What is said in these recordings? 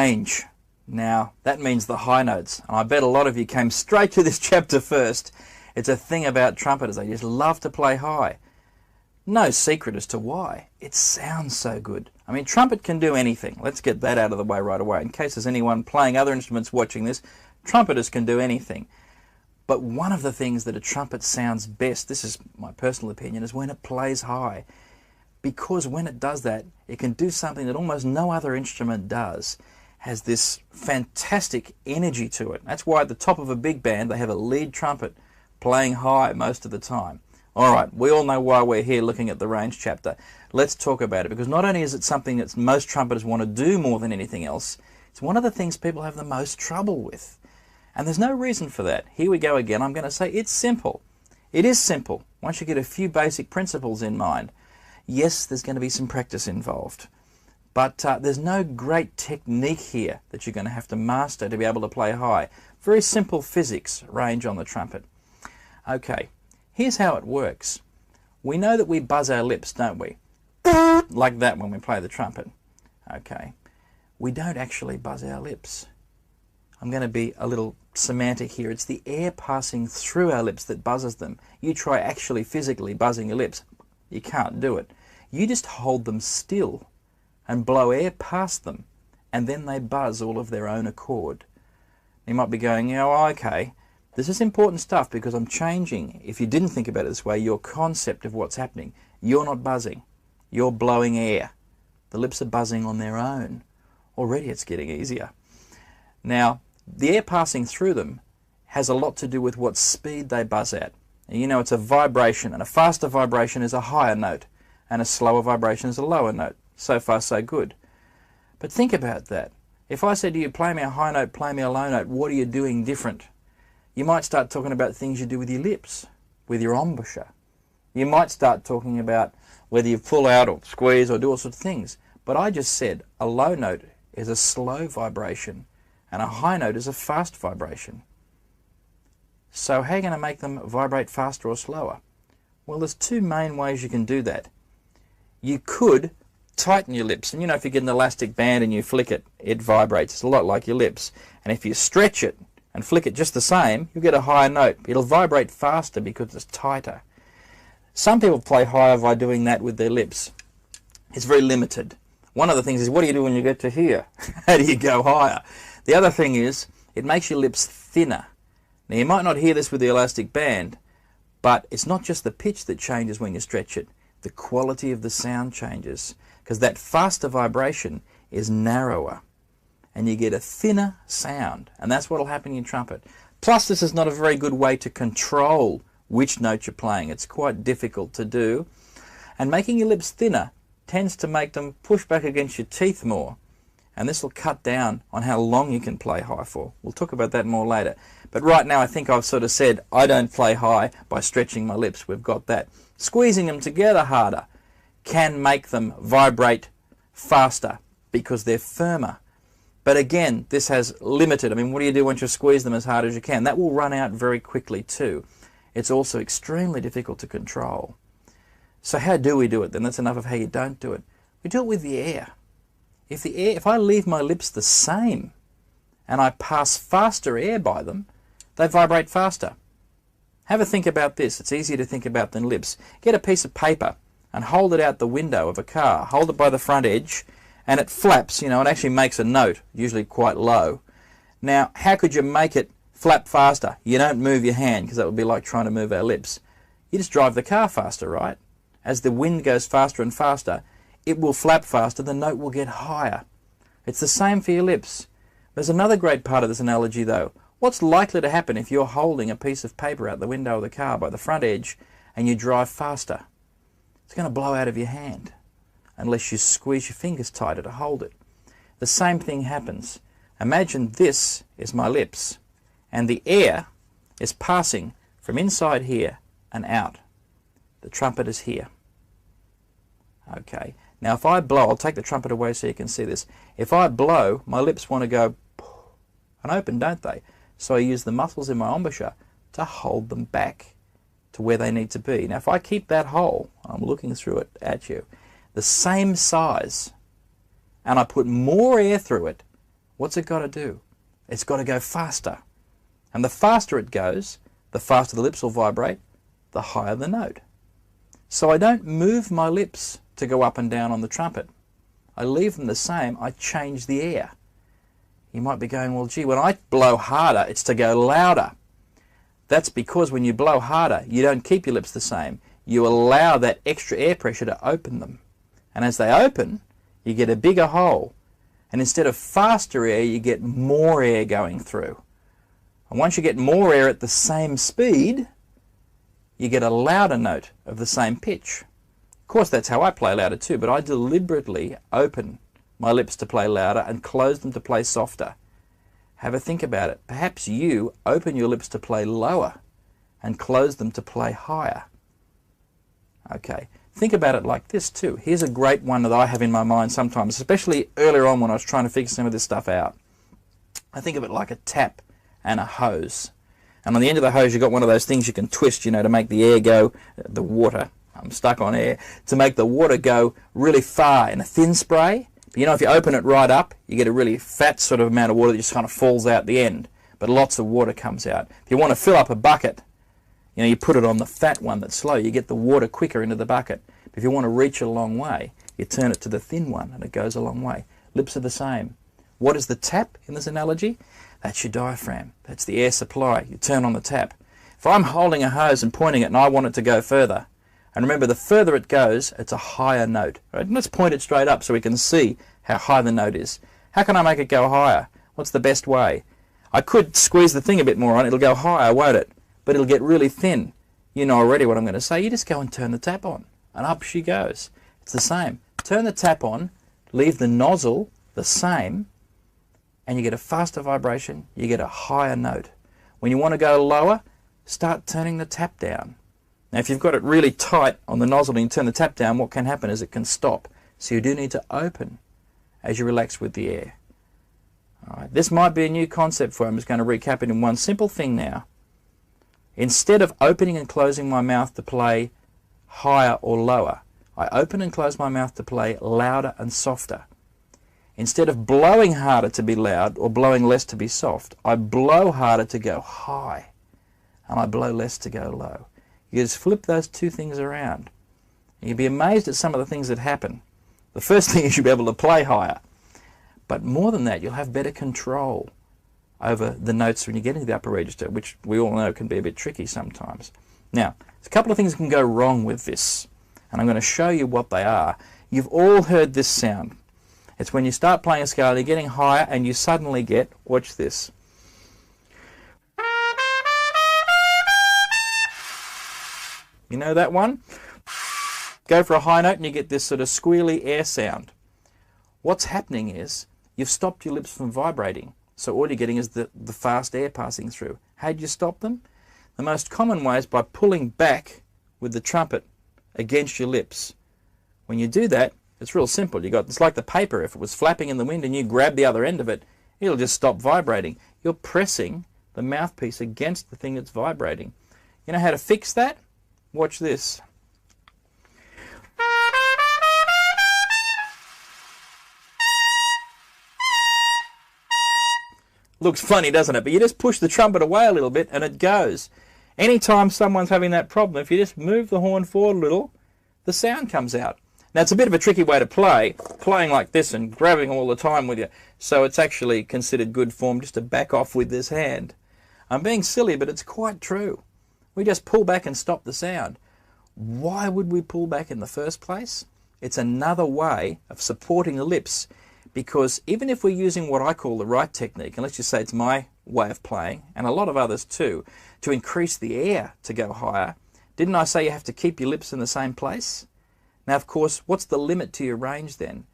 range. Now, that means the high notes. And I bet a lot of you came straight to this chapter first. It's a thing about trumpeters. They just love to play high. No secret as to why. It sounds so good. I mean, trumpet can do anything. Let's get that out of the way right away. In case there's anyone playing other instruments watching this, trumpeters can do anything. But one of the things that a trumpet sounds best, this is my personal opinion, is when it plays high. Because when it does that, it can do something that almost no other instrument does. Has this fantastic energy to it. That's why at the top of a big band they have a lead trumpet playing high most of the time. Alright, we all know why we're here looking at the range chapter. Let's talk about it, because not only is it something that most trumpeters want to do more than anything else, it's one of the things people have the most trouble with. And there's no reason for that. Here we go again. I'm going to say it's simple. It is simple once you get a few basic principles in mind. Yes, there's going to be some practice involved. But there's no great technique here that you're going to have to master to be able to play high. Very simple physics range on the trumpet. Okay, here's how it works. We know that we buzz our lips, don't we? Like that when we play the trumpet. Okay, we don't actually buzz our lips. I'm going to be a little semantic here. It's the air passing through our lips that buzzes them. You try actually physically buzzing your lips. You can't do it. You just hold them still and blow air past them, and then they buzz all of their own accord. You might be going, okay, this is important stuff because I'm changing, if you didn't think about it this way, your concept of what's happening. You're not buzzing. You're blowing air. The lips are buzzing on their own. Already it's getting easier. Now, the air passing through them has a lot to do with what speed they buzz at. And you know it's a vibration, and a faster vibration is a higher note, and a slower vibration is a lower note. So far, so good. But think about that. If I said to you, play me a high note, play me a low note, what are you doing different? You might start talking about things you do with your lips, with your embouchure. You might start talking about whether you pull out or squeeze or do all sorts of things. But I just said a low note is a slow vibration and a high note is a fast vibration. So how are you going to make them vibrate faster or slower? Well, there's two main ways you can do that. You could tighten your lips, and you know, if you get an elastic band and you flick it, it vibrates. It's a lot like your lips. And if you stretch it and flick it just the same, you'll get a higher note. It'll vibrate faster because it's tighter. Some people play higher by doing that with their lips. It's very limited. One of the things is, what do you do when you get to here? How do you go higher? The other thing is, it makes your lips thinner. Now, you might not hear this with the elastic band, but it's not just the pitch that changes when you stretch it. The quality of the sound changes, because that faster vibration is narrower and you get a thinner sound, and that's what will happen in your trumpet. Plus, this is not a very good way to control which note you're playing. It's quite difficult to do, and making your lips thinner tends to make them push back against your teeth more, and this will cut down on how long you can play high for. We'll talk about that more later. But right now I think I've sort of said I don't play high by stretching my lips. We've got that. Squeezing them together harder can make them vibrate faster because they're firmer. But again, this has limited. I mean, what do you do once you squeeze them as hard as you can? That will run out very quickly too. It's also extremely difficult to control. So how do we do it then? That's enough of how you don't do it. We do it with the air. If I leave my lips the same and I pass faster air by them, they vibrate faster. Have a think about this. It's easier to think about than lips. Get a piece of paper and hold it out the window of a car. Hold it by the front edge and it flaps. You know, it actually makes a note, usually quite low. Now, how could you make it flap faster? You don't move your hand, because that would be like trying to move our lips. You just drive the car faster, right? As the wind goes faster and faster, it will flap faster, the note will get higher. It's the same for your lips. There's another great part of this analogy though. What's likely to happen if you're holding a piece of paper out the window of the car by the front edge and you drive faster? It's going to blow out of your hand unless you squeeze your fingers tighter to hold it. The same thing happens. Imagine this is my lips and the air is passing from inside here and out. The trumpet is here. Okay. Now if I blow, I'll take the trumpet away so you can see this. If I blow, my lips want to go and open, don't they? So I use the muscles in my embouchure to hold them back to where they need to be. Now if I keep that hole, I'm looking through it at you, the same size, and I put more air through it, What's it got to do? It's got to go faster. And the faster it goes, the faster the lips will vibrate, the higher the note. So I don't move my lips to go up and down on the trumpet. I leave them the same, I change the air. You might be going, well, gee, when I blow harder, it's to go louder. That's because when you blow harder, you don't keep your lips the same. You allow that extra air pressure to open them. And as they open, you get a bigger hole. And instead of faster air, you get more air going through. And once you get more air at the same speed, you get a louder note of the same pitch. Of course, that's how I play louder too, but I deliberately open my lips to play louder and close them to play softer. Have a think about it. Perhaps you open your lips to play lower and close them to play higher. Okay, think about it like this too. Here's a great one that I have in my mind sometimes, especially earlier on when I was trying to figure some of this stuff out. I think of it like a tap and a hose. And on the end of the hose you've got one of those things you can twist, you know, to make the air go, the water, I'm stuck on air, to make the water go really far in a thin spray. But you know, if you open it right up, you get a really fat sort of amount of water that just kind of falls out the end. But lots of water comes out. If you want to fill up a bucket, you know, you put it on the fat one that's slow, you get the water quicker into the bucket. But if you want to reach a long way, you turn it to the thin one and it goes a long way. Lips are the same. What is the tap in this analogy? That's your diaphragm. That's the air supply. You turn on the tap. If I'm holding a hose and pointing it and I want it to go further, and remember, the further it goes, it's a higher note. Right? And let's point it straight up so we can see how high the note is. How can I make it go higher? What's the best way? I could squeeze the thing a bit more on. It'll go higher, won't it? But it'll get really thin. You know already what I'm going to say. You just go and turn the tap on, and up she goes. It's the same. Turn the tap on, leave the nozzle the same, and you get a faster vibration, you get a higher note. When you want to go lower, start turning the tap down. Now if you've got it really tight on the nozzle and you turn the tap down, what can happen is it can stop. So you do need to open as you relax with the air. Alright, this might be a new concept for you. I'm just going to recap it in one simple thing now. Instead of opening and closing my mouth to play higher or lower, I open and close my mouth to play louder and softer. Instead of blowing harder to be loud or blowing less to be soft, I blow harder to go high and I blow less to go low. You just flip those two things around. And you'll be amazed at some of the things that happen. The first thing is you'll be able to play higher. But more than that, you'll have better control over the notes when you get into the upper register, which we all know can be a bit tricky sometimes. Now, there's a couple of things that can go wrong with this, and I'm going to show you what they are. You've all heard this sound. It's when you start playing a scale, you're getting higher, and you suddenly get, watch this. You know that one? Go for a high note and you get this sort of squealy air sound. What's happening is you've stopped your lips from vibrating. So all you're getting is the fast air passing through. How do you stop them? The most common way is by pulling back with the trumpet against your lips. When you do that, it's real simple. It's like the paper. If it was flapping in the wind and you grab the other end of it, it'll just stop vibrating. You're pressing the mouthpiece against the thing that's vibrating. You know how to fix that? Watch this. Looks funny, doesn't it? But you just push the trumpet away a little bit and it goes. Anytime someone's having that problem, if you just move the horn forward a little, the sound comes out. Now it's a bit of a tricky way to play, playing like this and grabbing all the time with you. So it's actually considered good form just to back off with this hand. I'm being silly, but it's quite true. We just pull back and stop the sound. Why would we pull back in the first place? It's another way of supporting the lips, because even if we're using what I call the right technique, and let's just say it's my way of playing, and a lot of others too, to increase the air to go higher, didn't I say you have to keep your lips in the same place? Now of course, what's the limit to your range then?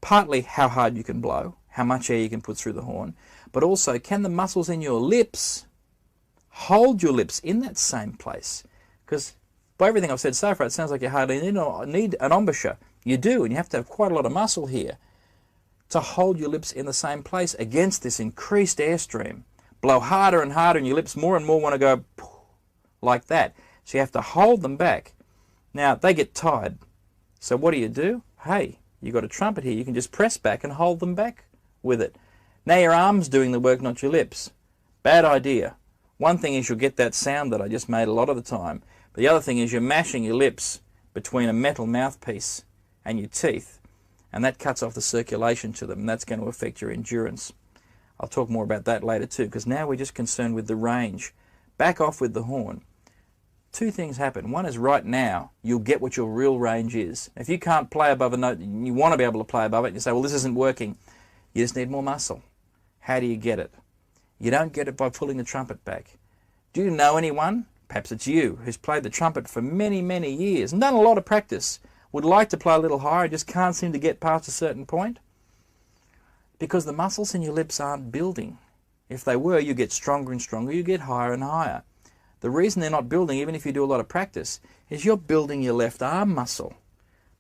Partly how hard you can blow, how much air you can put through the horn, but also can the muscles in your lips hold your lips in that same place? Because by everything I've said so far, it sounds like you hardly need an embouchure. You do, and you have to have quite a lot of muscle here to hold your lips in the same place against this increased airstream. Blow harder and harder, and your lips more and more want to go like that. So you have to hold them back. Now, they get tired. So what do? Hey, you've got a trumpet here. You can just press back and hold them back with it. Now your arm's doing the work, not your lips. Bad idea. One thing is you'll get that sound that I just made a lot of the time. But the other thing is you're mashing your lips between a metal mouthpiece and your teeth. And that cuts off the circulation to them, and that's going to affect your endurance. I'll talk more about that later too, because now we're just concerned with the range. Back off with the horn. Two things happen. One is right now, you'll get what your real range is. If you can't play above a note, and you want to be able to play above it, and you say, well, this isn't working, you just need more muscle. How do you get it? You don't get it by pulling the trumpet back. Do you know anyone, perhaps it's you, who's played the trumpet for many, many years and done a lot of practice, would like to play a little higher, just can't seem to get past a certain point? Because the muscles in your lips aren't building. If they were, you get stronger and stronger, you get higher and higher. The reason they're not building, even if you do a lot of practice, is you're building your left arm muscle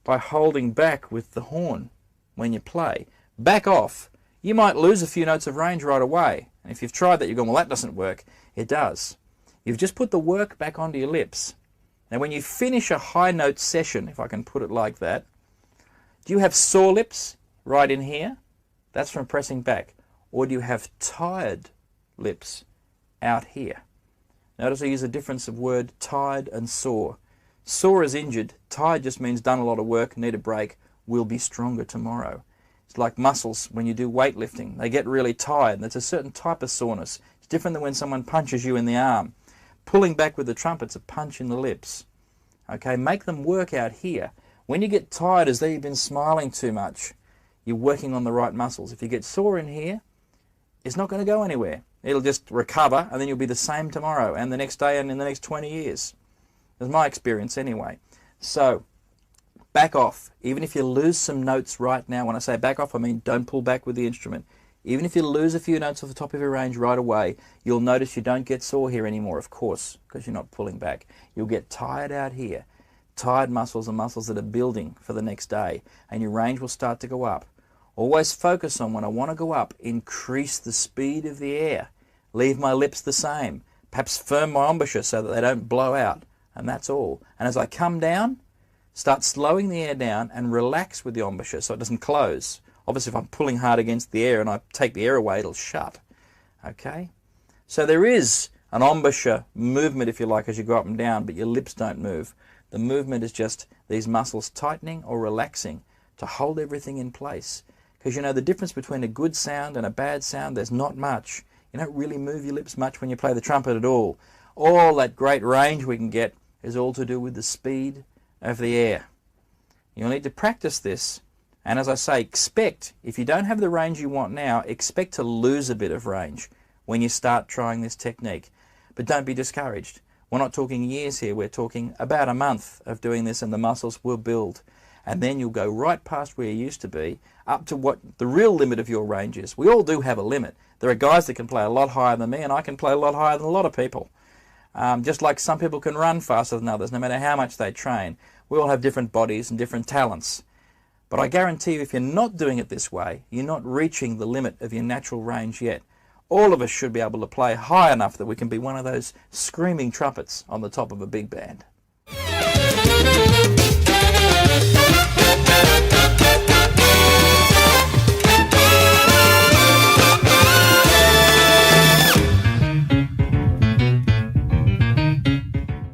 by holding back with the horn when you play. Back off. You might lose a few notes of range right away. And if you've tried that, you're going, well, that doesn't work. It does. You've just put the work back onto your lips. Now, when you finish a high note session, if I can put it like that, do you have sore lips right in here? That's from pressing back. Or do you have tired lips out here? Notice I use a difference of word, tired and sore. Sore is injured. Tired just means done a lot of work, need a break, will be stronger tomorrow. It's like muscles when you do weightlifting. They get really tired, and it's a certain type of soreness. It's different than when someone punches you in the arm. Pulling back with the trumpet's a punch in the lips. Okay, make them work out here. When you get tired as though you've been smiling too much, you're working on the right muscles. If you get sore in here, it's not going to go anywhere. It'll just recover, and then you'll be the same tomorrow and the next day and in the next 20 years. That's my experience anyway. So, back off. Even if you lose some notes right now, when I say back off, I mean don't pull back with the instrument. Even if you lose a few notes off the top of your range right away, you'll notice you don't get sore here anymore, of course, because you're not pulling back. You'll get tired out here. Tired muscles are muscles that are building for the next day, and your range will start to go up. Always focus on when I want to go up, increase the speed of the air. Leave my lips the same. Perhaps firm my embouchure so that they don't blow out. And that's all. And as I come down, start slowing the air down and relax with the embouchure so it doesn't close. Obviously, if I'm pulling hard against the air and I take the air away, it'll shut. Okay? So there is an embouchure movement, if you like, as you go up and down, but your lips don't move. The movement is just these muscles tightening or relaxing to hold everything in place. Because you know the difference between a good sound and a bad sound, there's not much. You don't really move your lips much when you play the trumpet at all. All that great range we can get is all to do with the speed of the air. You'll need to practice this. And as I say, expect, if you don't have the range you want now, expect to lose a bit of range when you start trying this technique. But don't be discouraged. We're not talking years here, we're talking about a month of doing this and the muscles will build. And then you'll go right past where you used to be, up to what the real limit of your range is. We all do have a limit. There are guys that can play a lot higher than me, and I can play a lot higher than a lot of people. Just like some people can run faster than others, no matter how much they train. We all have different bodies and different talents. But I guarantee you, if you're not doing it this way, you're not reaching the limit of your natural range yet. All of us should be able to play high enough that we can be one of those screaming trumpets on the top of a big band.